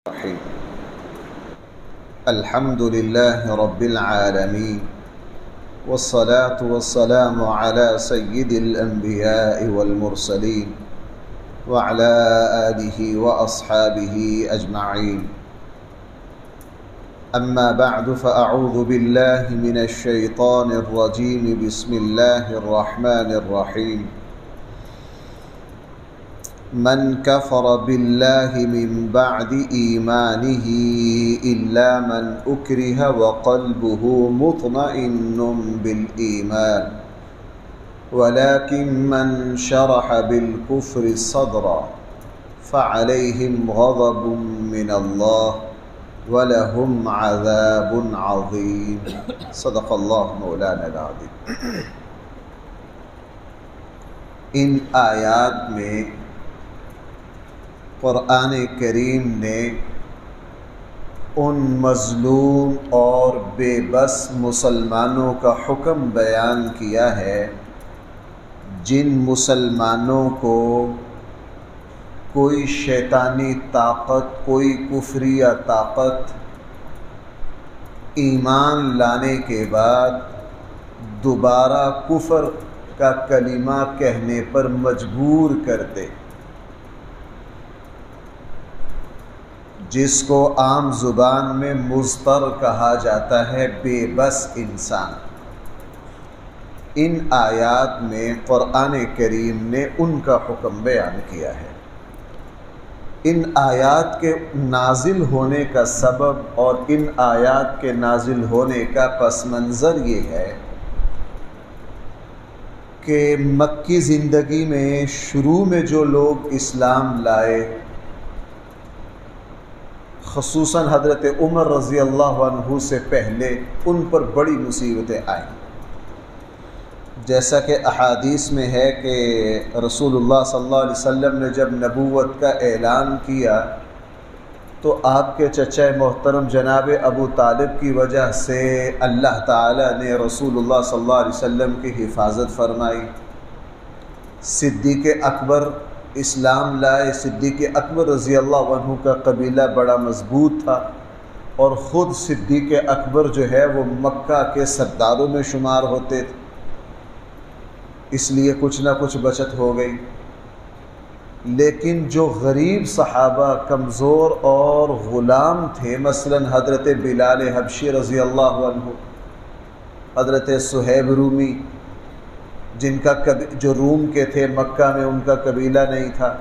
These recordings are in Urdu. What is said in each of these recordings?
الرحيم. الحمد لله رب العالمين، والصلاة والسلام على سيد الأنبياء والمرسلين وعلى آله وأصحابه أجمعين. أما بعد، فأعوذ بالله من الشيطان الرجيم. بسم الله الرحمن الرحيم. من كفر بالله من بعد إيمانه إلا من أكره وقلبه مطمئن بالإيمان ولكن من شرح بالكفر صدرا فعليهم غضب من الله ولهم عذاب عظيم. صدق اللہ مولانا العظیم. ان آیات میں قرآن کریم نے ان مظلوم اور بے بس مسلمانوں کا حکم بیان کیا ہے جن مسلمانوں کو کوئی شیطانی طاقت، کوئی کفریہ طاقت ایمان لانے کے بعد دوبارہ کفر کا کلمہ کہنے پر مجبور کرتے، جس کو عام زبان میں مضطر کہا جاتا ہے، بے بس انسان. ان آیات میں قرآن کریم نے ان کا حکم بیان کیا ہے. ان آیات کے نازل ہونے کا سبب اور ان آیات کے نازل ہونے کا پس منظر یہ ہے کہ مکی زندگی میں شروع میں جو لوگ اسلام لائے، خصوصاً حضرت عمر رضی اللہ عنہ سے پہلے، ان پر بڑی مصیبتیں آئیں. جیسا کہ احادیث میں ہے کہ رسول اللہ صلی اللہ علیہ وسلم نے جب نبوت کا اعلان کیا تو آپ کے چچا محترم جناب ابو طالب کی وجہ سے اللہ تعالیٰ نے رسول اللہ صلی اللہ علیہ وسلم کی حفاظت فرمائی. صدیق اکبر اسلام لائے. صدیق اکبر رضی اللہ عنہ کا قبیلہ بڑا مضبوط تھا اور خود صدیق اکبر جو ہے وہ مکہ کے سرداروں میں شمار ہوتے تھے، اس لیے کچھ نہ کچھ بچت ہو گئی. لیکن جو غریب صحابہ، کمزور اور غلام تھے، مثلا حضرت بلال حبشی رضی اللہ عنہ، حضرت صہیب رومی، جن کا جو روم کے تھے، مکہ میں ان کا قبیلہ نہیں تھا،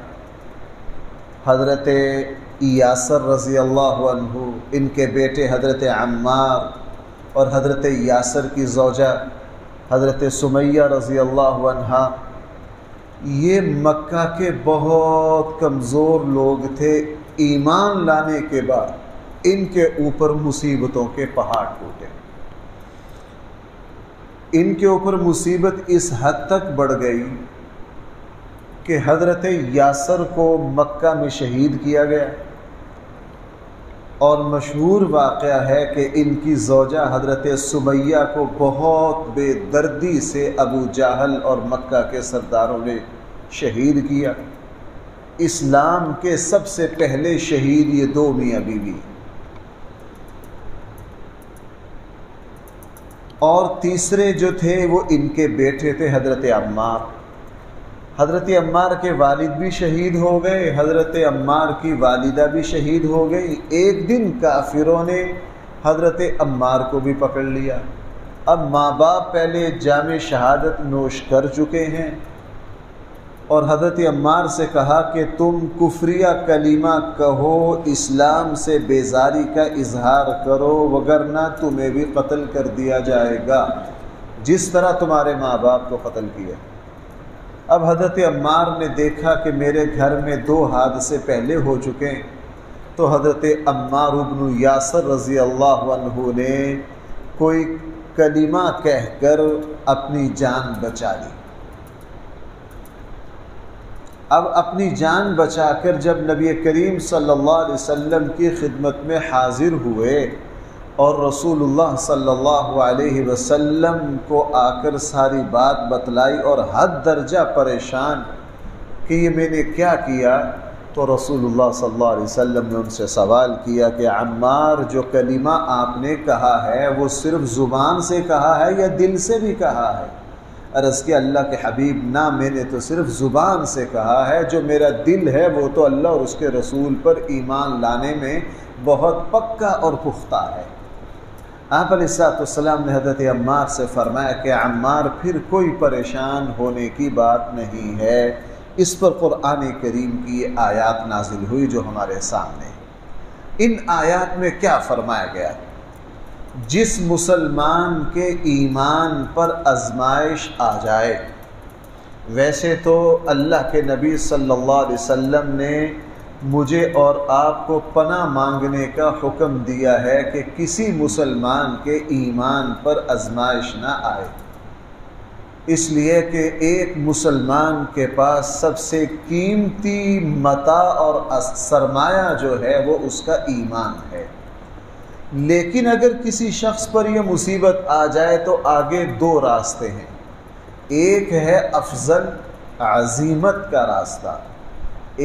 حضرت یاسر رضی اللہ عنہ، ان کے بیٹے حضرت عمار اور حضرت یاسر کی زوجہ حضرت سمیہ رضی اللہ عنہا، یہ مکہ کے بہت کمزور لوگ تھے. ایمان لانے کے بعد ان کے اوپر مصیبتوں کے پہاڑ ٹوٹے. ان کے اوپر مصیبت اس حد تک بڑھ گئی کہ حضرت یاسر کو مکہ میں شہید کیا گیا، اور مشہور واقعہ ہے کہ ان کی زوجہ حضرت سمیہ کو بہت بے دردی سے ابو جہل اور مکہ کے سرداروں نے شہید کیا. اسلام کے سب سے پہلے شہید یہ دو میاں بیوی، اور تیسرے جو تھے وہ ان کے بیٹے تھے حضرت عمار. حضرت عمار کے والد بھی شہید ہو گئے، حضرت عمار کی والدہ بھی شہید ہو گئی. ایک دن کافروں نے حضرت عمار کو بھی پکڑ لیا. اب ماں باپ پہلے جام شہادت نوش کر چکے ہیں، اور حضرت عمار سے کہا کہ تم کفریہ کلمہ کہو، اسلام سے بیزاری کا اظہار کرو، وگرنہ تمہیں بھی قتل کر دیا جائے گا جس طرح تمہارے ماں باپ کو قتل کیا. اب حضرت عمار نے دیکھا کہ میرے گھر میں دو حادثے پہلے ہو چکے ہیں، تو حضرت عمار بن یاسر رضی اللہ عنہ نے کوئی کلمہ کہہ کر اپنی جان بچا لی. اب اپنی جان بچا کر جب نبی کریم صلی اللہ علیہ وسلم کی خدمت میں حاضر ہوئے اور رسول اللہ صلی اللہ علیہ وسلم کو آ کر ساری بات بتلائی، اور حد درجہ پریشان کہ یہ میں نے کیا کیا، تو رسول اللہ صلی اللہ علیہ وسلم نے ان سے سوال کیا کہ عمار جو کلمہ آپ نے کہا ہے وہ صرف زبان سے کہا ہے یا دل سے بھی کہا ہے؟ عرض کہ اللہ کے حبیب نہ، میں نے تو صرف زبان سے کہا ہے، جو میرا دل ہے وہ تو اللہ اور اس کے رسول پر ایمان لانے میں بہت پکا اور پختہ ہے۔ آپ علیہ السلام نے حضرت عمار سے فرمایا کہ عمار پھر کوئی پریشان ہونے کی بات نہیں ہے۔ اس پر قرآن کریم کی یہ آیات نازل ہوئی جو ہمارے سامنے۔ ان آیات میں کیا فرمایا گیا؟ جس مسلمان کے ایمان پر آزمائش آ جائے، ویسے تو اللہ کے نبی صلی اللہ علیہ وسلم نے مجھے اور آپ کو پناہ مانگنے کا حکم دیا ہے کہ کسی مسلمان کے ایمان پر آزمائش نہ آئے، اس لیے کہ ایک مسلمان کے پاس سب سے قیمتی متاع اور سرمایہ جو ہے وہ اس کا ایمان ہے۔ لیکن اگر کسی شخص پر یہ مصیبت آ جائے تو آگے دو راستے ہیں۔ ایک ہے افضل عزیمت کا راستہ،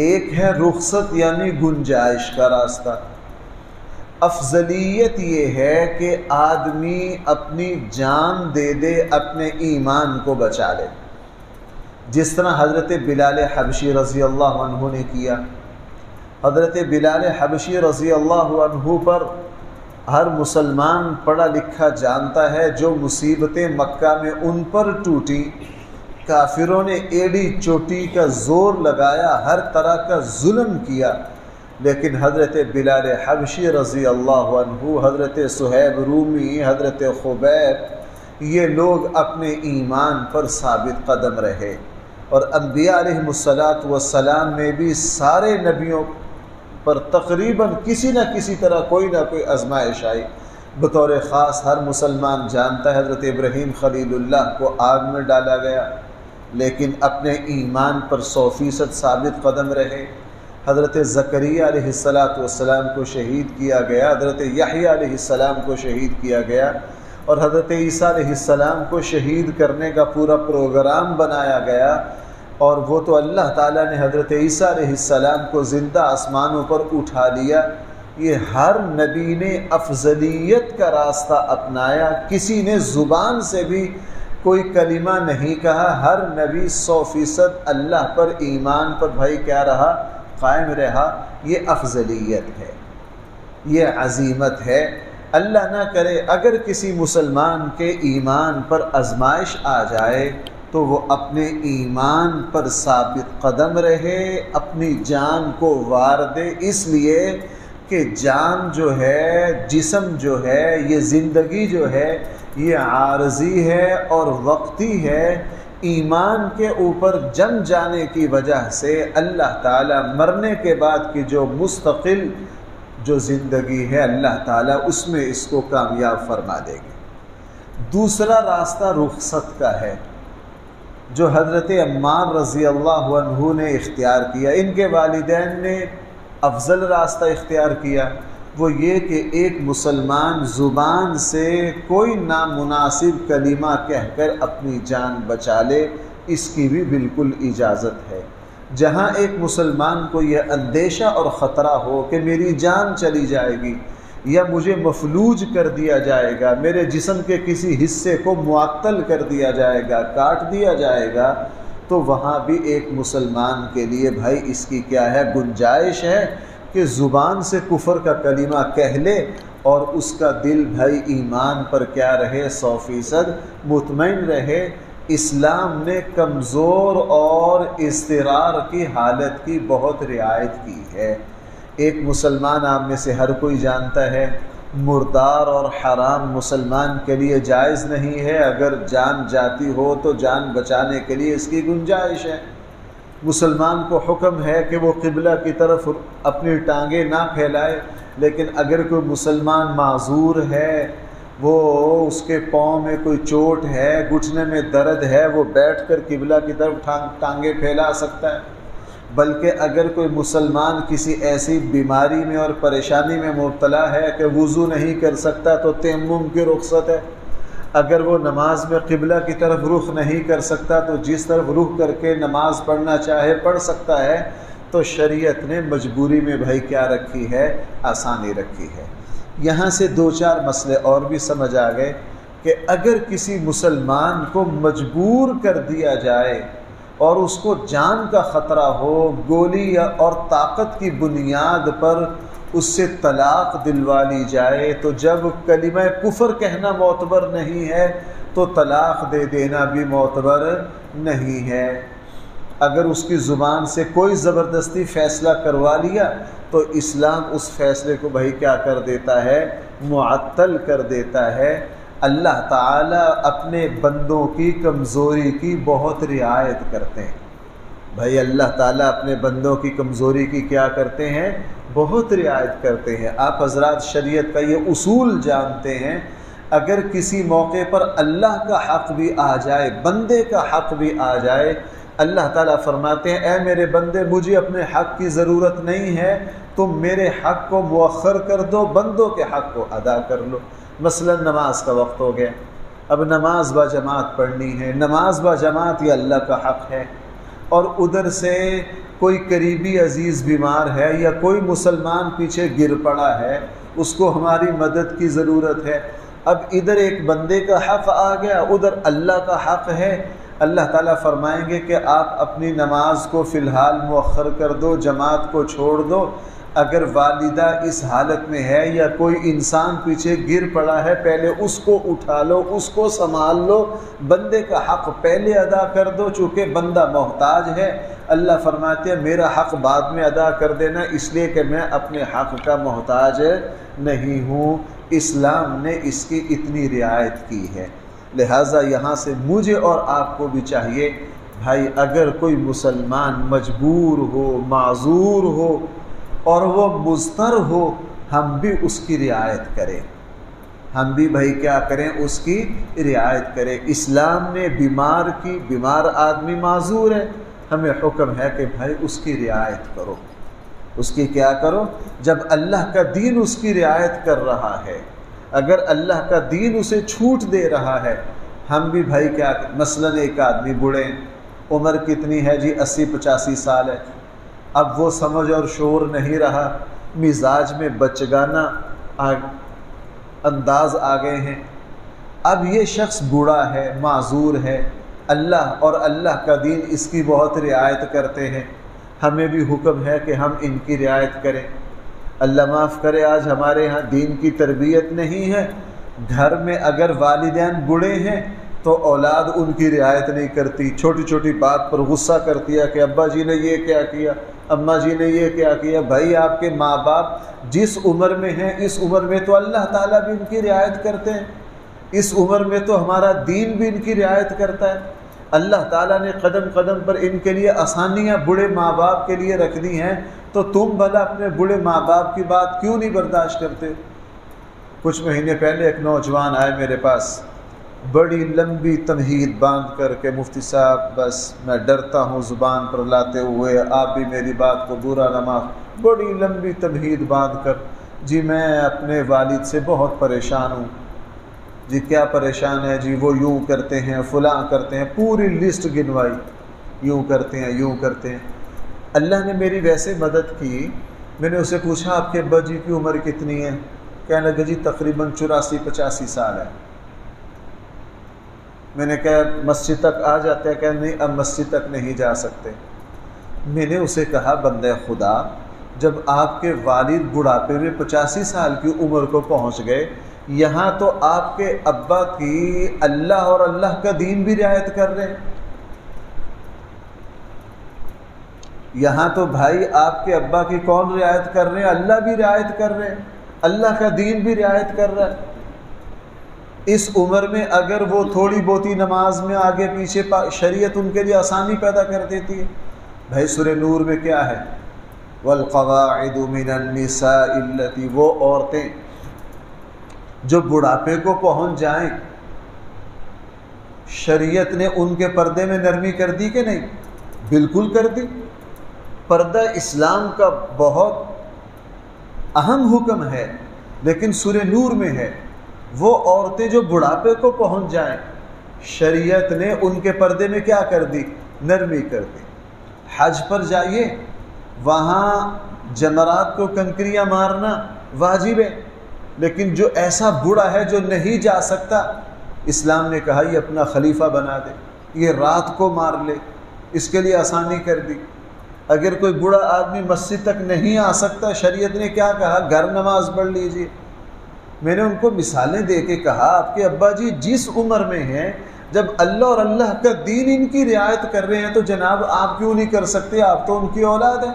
ایک ہے رخصت یعنی گنجائش کا راستہ۔ افضلیت یہ ہے کہ آدمی اپنی جان دے دے، اپنے ایمان کو بچا لے، جس طرح حضرت بلال حبشی رضی اللہ عنہ نے کیا۔ حضرت بلال حبشی رضی اللہ عنہ پر ہر مسلمان پڑھا لکھا جانتا ہے جو مصیبتیں مکہ میں ان پر ٹوٹی، کافروں نے ایڑی چوٹی کا زور لگایا، ہر طرح کا ظلم کیا، لیکن حضرت بلال حبشی رضی اللہ عنہ، حضرت صہیب رومی، حضرت خبیب، یہ لوگ اپنے ایمان پر ثابت قدم رہے۔ اور انبیاء علیہ السلام میں بھی سارے نبیوں پر تقریباً کسی نہ کسی طرح کوئی نہ کوئی آزمائش آئی۔ بطور خاص ہر مسلمان جانتا ہے حضرت ابراہیم خلیل اللہ کو آگ میں ڈالا گیا، لیکن اپنے ایمان پر 100% ثابت قدم رہے۔ حضرت زکریا علیہ السلام کو شہید کیا گیا، حضرت یحییٰ علیہ السلام کو شہید کیا گیا، اور حضرت عیسیٰ علیہ السلام کو شہید کرنے کا پورا پروگرام بنایا گیا، اور وہ تو اللہ تعالیٰ نے حضرت عیسیٰ علیہ السلام کو زندہ آسمانوں پر اٹھا لیا۔ یہ ہر نبی نے افضلیت کا راستہ اپنایا، کسی نے زبان سے بھی کوئی کلمہ نہیں کہا، ہر نبی 100% اللہ پر ایمان پر بھائی کیا رہا، قائم رہا۔ یہ افضلیت ہے، یہ عزیمت ہے۔ اللہ نہ کرے اگر کسی مسلمان کے ایمان پر آزمائش آ جائے تو وہ اپنے ایمان پر ثابت قدم رہے، اپنی جان کو وار دے، اس لیے کہ جان جو ہے، جسم جو ہے، یہ زندگی جو ہے یہ عارضی ہے اور وقتی ہے۔ ایمان کے اوپر جم جانے کی وجہ سے اللہ تعالیٰ مرنے کے بعد کی جو مستقل جو زندگی ہے اللہ تعالیٰ اس میں اس کو کامیاب فرما دے گی۔ دوسرا راستہ رخصت کا ہے جو حضرت عمار رضی اللہ عنہ نے اختیار کیا۔ ان کے والدین نے افضل راستہ اختیار کیا، وہ یہ کہ ایک مسلمان زبان سے کوئی نامناسب کلمہ کہہ کر اپنی جان بچا لے، اس کی بھی بالکل اجازت ہے۔ جہاں ایک مسلمان کو یہ اندیشہ اور خطرہ ہو کہ میری جان چلی جائے گی یا مجھے مفلوج کر دیا جائے گا، میرے جسم کے کسی حصے کو معطل کر دیا جائے گا، کاٹ دیا جائے گا، تو وہاں بھی ایک مسلمان کے لیے بھائی اس کی کیا ہے، گنجائش ہے کہ زبان سے کفر کا کلمہ کہہ لے اور اس کا دل بھائی ایمان پر کیا رہے، 100% مطمئن رہے۔ اسلام نے کمزور اور اضطرار کی حالت کی بہت رعایت کی ہے۔ ایک مسلمان آپ میں سے ہر کوئی جانتا ہے مردار اور حرام مسلمان کے لیے جائز نہیں ہے، اگر جان جاتی ہو تو جان بچانے کے لیے اس کی گنجائش ہے۔ مسلمان کو حکم ہے کہ وہ قبلہ کی طرف اپنی ٹانگیں نہ پھیلائے، لیکن اگر کوئی مسلمان معذور ہے، وہ اس کے پاؤں میں کوئی چوٹ ہے، گھٹنے میں درد ہے، وہ بیٹھ کر قبلہ کی طرف ٹانگیں پھیلا سکتا ہے۔ بلکہ اگر کوئی مسلمان کسی ایسی بیماری میں اور پریشانی میں مبتلا ہے کہ وضو نہیں کر سکتا تو تیمم کی رخصت ہے۔ اگر وہ نماز میں قبلہ کی طرف رخ نہیں کر سکتا تو جس طرف رخ کر کے نماز پڑھنا چاہے پڑھ سکتا ہے۔ تو شریعت نے مجبوری میں بھائی کیا رکھی ہے؟ آسانی رکھی ہے۔ یہاں سے دو چار مسئلے اور بھی سمجھ آ گئے کہ اگر کسی مسلمان کو مجبور کر دیا جائے اور اس کو جان کا خطرہ ہو، گولی اور طاقت کی بنیاد پر اس سے طلاق دلوا لی جائے، تو جب کلمہ کفر کہنا معتبر نہیں ہے تو طلاق دے دینا بھی معتبر نہیں ہے۔ اگر اس کی زبان سے کوئی زبردستی فیصلہ کروا لیا تو اسلام اس فیصلے کو بھائی کیا کر دیتا ہے؟ معطل کر دیتا ہے۔ اللہ تعالیٰ اپنے بندوں کی کمزوری کی بہت رعایت کرتے ہیں۔ بھائی اللہ تعالیٰ اپنے بندوں کی کمزوری کی کیا کرتے ہیں؟ بہت رعایت کرتے ہیں۔ آپ حضرات شریعت کا یہ اصول جانتے ہیں، اگر کسی موقع پر اللہ کا حق بھی آ جائے، بندے کا حق بھی آ جائے، اللہ تعالیٰ فرماتے ہیں اے میرے بندے، مجھے اپنے حق کی ضرورت نہیں ہے، تم میرے حق کو مؤخر کر دو، بندوں کے حق کو ادا کر لو۔ مثلا نماز کا وقت ہو گیا، اب نماز با جماعت پڑھنی ہے، نماز با جماعت یہ اللہ کا حق ہے، اور ادھر سے کوئی قریبی عزیز بیمار ہے یا کوئی مسلمان پیچھے گر پڑا ہے، اس کو ہماری مدد کی ضرورت ہے۔ اب ادھر ایک بندے کا حق آ گیا، ادھر اللہ کا حق ہے۔ اللہ تعالیٰ فرمائیں گے کہ آپ اپنی نماز کو فی الحال مؤخر کر دو، جماعت کو چھوڑ دو۔ اگر والدہ اس حالت میں ہے یا کوئی انسان پیچھے گر پڑا ہے، پہلے اس کو اٹھا لو، اس کو سنبھال لو، بندے کا حق پہلے ادا کر دو، چونکہ بندہ محتاج ہے۔ اللہ فرماتے ہیں میرا حق بعد میں ادا کر دینا، اس لیے کہ میں اپنے حق کا محتاج نہیں ہوں۔ اسلام نے اس کی اتنی رعایت کی ہے۔ لہٰذا یہاں سے مجھے اور آپ کو بھی چاہیے بھائی، اگر کوئی مسلمان مجبور ہو، معذور ہو اور وہ مضطر ہو، ہم بھی اس کی رعایت کریں، ہم بھی بھائی کیا کریں؟ اس کی رعایت کریں۔ اسلام نے بیمار آدمی معذور ہے، ہمیں حکم ہے کہ بھائی اس کی رعایت کرو، اس کی کیا کرو؟ جب اللہ کا دین اس کی رعایت کر رہا ہے، اگر اللہ کا دین اسے چھوٹ دے رہا ہے، ہم بھی بھائی کیا؟ مثلا ایک آدمی بوڑھے، عمر کتنی ہے جی؟ 80-85 سال ہے، اب وہ سمجھ اور شعور نہیں رہا، مزاج میں بچگانہ انداز آ گئے ہیں۔ اب یہ شخص بوڑھا ہے، معذور ہے، اللہ اور اللہ کا دین اس کی بہت رعایت کرتے ہیں، ہمیں بھی حکم ہے کہ ہم ان کی رعایت کریں۔ اللہ معاف کرے، آج ہمارے ہاں دین کی تربیت نہیں ہے، گھر میں اگر والدین بوڑھے ہیں تو اولاد ان کی رعایت نہیں کرتی، چھوٹی چھوٹی بات پر غصہ کرتی ہے کہ ابا جی نے یہ کیا کیا، اماں جی نے یہ کیا کیا۔ بھائی آپ کے ماں باپ جس عمر میں ہیں، اس عمر میں تو اللہ تعالیٰ بھی ان کی رعایت کرتے ہیں، اس عمر میں تو ہمارا دین بھی ان کی رعایت کرتا ہے۔ اللہ تعالیٰ نے قدم قدم پر ان کے لیے آسانیاں بوڑھے ماں باپ کے لیے رکھ دی ہیں، تو تم بھلا اپنے بوڑھے ماں باپ کی بات کیوں نہیں برداشت کرتے؟ کچھ مہینے پہلے ایک نوجوان آئے میرے پاس، بڑی لمبی تمہید باندھ کر کے، مفتی صاحب بس میں ڈرتا ہوں زبان پر لاتے ہوئے، آپ بھی میری بات کو برا نہ مان، بڑی لمبی تمہید باندھ کر، جی میں اپنے والد سے بہت پریشان ہوں۔ جی کیا پریشان ہے؟ جی وہ یوں کرتے ہیں، فلاں کرتے ہیں، پوری لسٹ گنوائی، یوں کرتے ہیں، یوں کرتے ہیں۔ اللہ نے میری ویسے مدد کی، میں نے اسے پوچھا آپ کے ابا جی کی عمر کتنی ہے؟ کہنے لگا جی تقریباً 84-85 سال ہے۔ میں نے کہا مسجد تک آ جاتے ہیں؟ کہ نہیں اب مسجد تک نہیں جا سکتے۔ میں نے اسے کہا بندہ خدا، جب آپ کے والد بڑھاپے میں 85 سال کی عمر کو پہنچ گئے، یہاں تو آپ کے ابا کی اللہ اور اللہ کا دین بھی رعایت کر رہے ہیں، یہاں تو بھائی آپ کے ابا کی کون رعایت کر رہے ہیں؟ اللہ بھی رعایت کر رہے ہیں، اللہ کا دین بھی رعایت کر رہا ہے۔ اس عمر میں اگر وہ تھوڑی بہتی نماز میں آگے پیچھے، شریعت ان کے لیے آسانی پیدا کر دیتی ہے۔ بھائی سورہ نور میں کیا ہے؟ والقواعد من النساء اللتی، وہ عورتیں جو بڑھاپے کو پہنچ جائیں، شریعت نے ان کے پردے میں نرمی کر دی کہ نہیں؟ بالکل کر دی۔ پردہ اسلام کا بہت اہم حکم ہے، لیکن سورہ نور میں ہے وہ عورتیں جو بڑھاپے کو پہنچ جائیں، شریعت نے ان کے پردے میں کیا کر دی؟ نرمی کر دی۔ حج پر جائیے، وہاں جمرات کو کنکریاں مارنا واجب ہے، لیکن جو ایسا بوڑھا ہے جو نہیں جا سکتا، اسلام نے کہا یہ اپنا خلیفہ بنا دے، یہ رات کو مار لے، اس کے لیے آسانی کر دی۔ اگر کوئی بوڑھا آدمی مسجد تک نہیں آ سکتا، شریعت نے کیا کہا؟ گھر نماز پڑھ لیجیے۔ میں نے ان کو مثالیں دے کے کہا آپ کے ابا جی جس عمر میں ہیں، جب اللہ اور اللہ کا دین ان کی رعایت کر رہے ہیں تو جناب آپ کیوں نہیں کر سکتے؟ آپ تو ان کی اولاد ہیں۔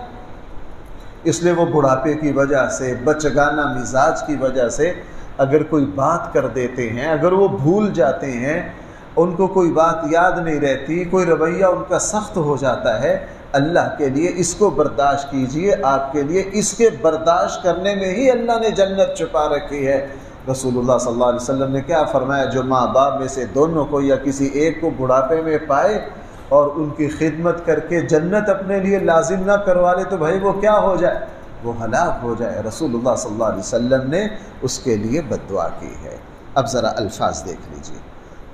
اس لیے وہ بڑھاپے کی وجہ سے، بچگانہ مزاج کی وجہ سے اگر کوئی بات کر دیتے ہیں، اگر وہ بھول جاتے ہیں، ان کو کوئی بات یاد نہیں رہتی، کوئی رویہ ان کا سخت ہو جاتا ہے، اللہ کے لیے اس کو برداشت کیجئے۔ آپ کے لیے اس کے برداشت کرنے میں ہی اللہ نے جنت چھپا رکھی ہے۔ رسول اللہ صلی اللہ علیہ وسلم نے کیا فرمایا؟ جو ماں باپ میں سے دونوں کو یا کسی ایک کو بڑھاپے میں پائے اور ان کی خدمت کر کے جنت اپنے لیے لازم نہ کروا لے تو بھائی وہ کیا ہو جائے؟ وہ ہلاک ہو جائے۔ رسول اللہ صلی اللہ علیہ وسلم نے اس کے لیے بد دعا کی ہے۔ اب ذرا الفاظ دیکھ لیجئے۔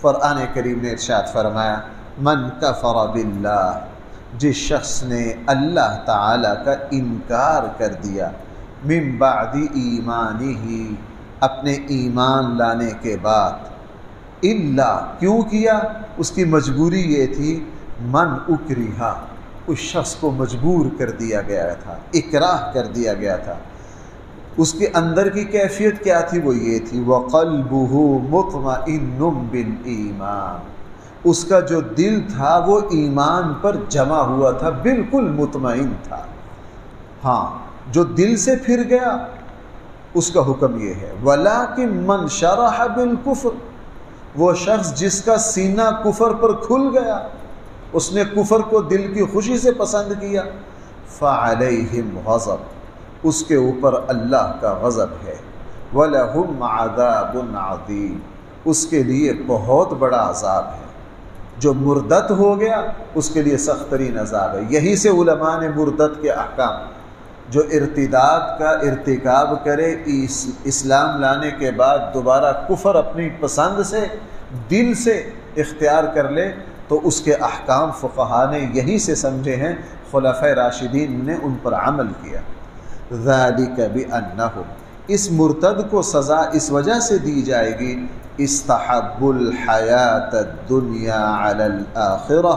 قرآن کریم نے ارشاد فرمایا من کفر باللہ، جس شخص نے اللہ تعالی کا انکار کر دیا، من بعد ایمانہ، اپنے ایمان لانے کے بعد، الا، کیوں کیا؟ اس کی مجبوری یہ تھی، من اکرہا، اس شخص کو مجبور کر دیا گیا تھا، اکراہ کر دیا گیا تھا۔ اس کے اندر کی کیفیت کیا تھی؟ وہ یہ تھی وَقَلْبُهُ مُطْمَئِنٌ بِالْإِيمَانِ، اس کا جو دل تھا وہ ایمان پر جمع ہوا تھا، بالکل مطمئن تھا۔ ہاں، جو دل سے پھر گیا اس کا حکم یہ ہے وَلَٰكِن مَّن شَرَحَ بِالْكُفْرِ، وہ شخص جس کا سینہ کفر پر کھل گیا، اس نے کفر کو دل کی خوشی سے پسند کیا، فَعَلَيْهِمْ غَضَبٌ، اس کے اوپر اللہ کا غضب ہے، وَلَهُمْ عَذَابٌ عَظِيمٌ، اس کے لیے بہت بڑا عذاب ہے۔ جو مردت ہو گیا اس کے لیے سخت ترین عذاب ہے۔ یہی سے علماء نے مردت کے احکام، جو ارتداد کا ارتکاب کرے، اسلام لانے کے بعد دوبارہ کفر اپنی پسند سے دل سے اختیار کر لے تو اس کے احکام فقہا نے یہی سے سمجھے ہیں، خلفائے راشدین نے ان پر عمل کیا۔ ذَلِكَ بِأَنَّهُمْ، اس مرتد کو سزا اس وجہ سے دی جائے گی، استحب الحیات الدنیا علی الآخرہ،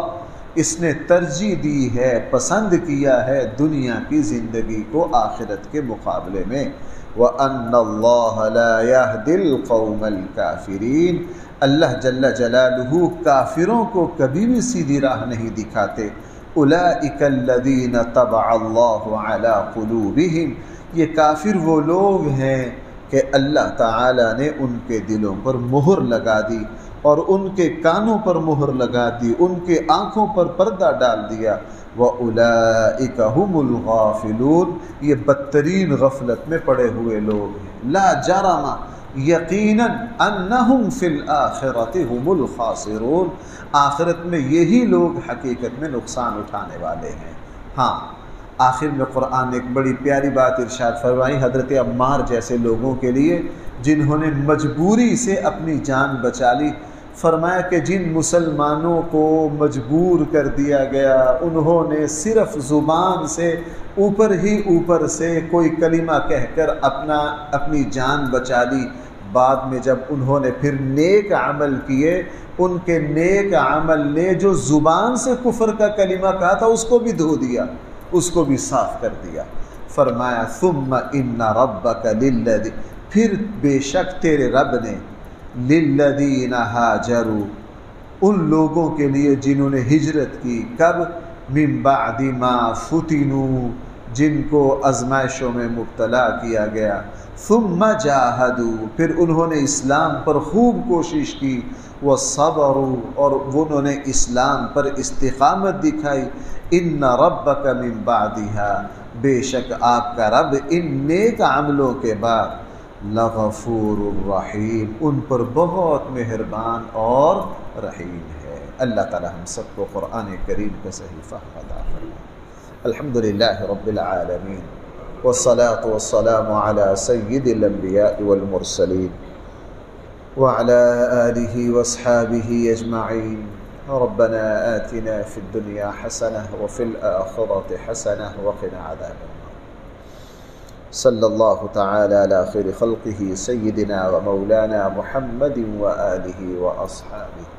اس نے ترجیح دی ہے، پسند کیا ہے دنیا کی زندگی کو آخرت کے مقابلے میں۔ وَأَنَّ اللَّهَ لَا يَهْدِي الْقَوْمَ الْكَافِرِينَ، اللہ جل جلالہ کافروں کو کبھی بھی سیدھی راہ نہیں دکھاتے۔ أُولَئِكَ الَّذِينَ طَبَعَ اللَّهُ عَلَى قُلُوبِهِمْ، یہ کافر وہ لوگ ہیں کہ اللہ تعالیٰ نے ان کے دلوں پر مہر لگا دی اور ان کے کانوں پر مہر لگا دی، ان کے آنکھوں پر پردہ ڈال دیا۔ وَأُولَئِكَ هُمُ الْغَافِلُونَ، یہ بدترین غفلت میں پڑے ہوئے لوگ ہیں۔ لا جرم، یقیناً، انہم فی الآخرۃ ہم الخاسرون، آخرت میں یہی لوگ حقیقت میں نقصان اٹھانے والے ہیں۔ ہاں، آخر میں قرآن نے ایک بڑی پیاری بات ارشاد فرمائی حضرت عمار جیسے لوگوں کے لیے جنہوں نے مجبوری سے اپنی جان بچا لی۔ فرمایا کہ جن مسلمانوں کو مجبور کر دیا گیا، انہوں نے صرف زبان سے اوپر ہی اوپر سے کوئی کلمہ کہہ کر اپنی جان بچا لی، بعد میں جب انہوں نے پھر نیک عمل کیے، ان کے نیک عمل نے جو زبان سے کفر کا کلمہ کہا تھا اس کو بھی دھو دیا، اس کو بھی صاف کر دیا۔ فرمایا ثم ان ربک للذی، پھر بے شک تیرے رب نے، للذین ہاجروا، ان لوگوں کے لیے جنہوں نے ہجرت کی، کب؟ من بعد ما فتنوا، جن کو آزمائشوں میں مبتلا کیا گیا، ثم جاہدوا، پھر انہوں نے اسلام پر خوب کوشش کی، وصبروا، اور انہوں نے اسلام پر استقامت دکھائی، ان ربک من بعدها، بے شک آپ کا رب ان نیک عملوں کے بعد، لغفور الرحیم، ان پر بہت مہربان اور رحیم ہے۔ اللہ تعالی ہم سب کو قرآن کریم کا صحیح فہم عطا فرمائے۔ الحمدللہ رب العالمین، والصلاة والسلام على سید الانبیاء والمرسلین وعلى آلہ واصحابہ اجمعین۔ ربنا آتنا في الدنيا حسنة وفي الآخرة حسنة وقنا عذاب النار. صلی اللہ تعالی علی خیر خلقہ سیدنا و مولانا محمد و آلہ و اصحابہ.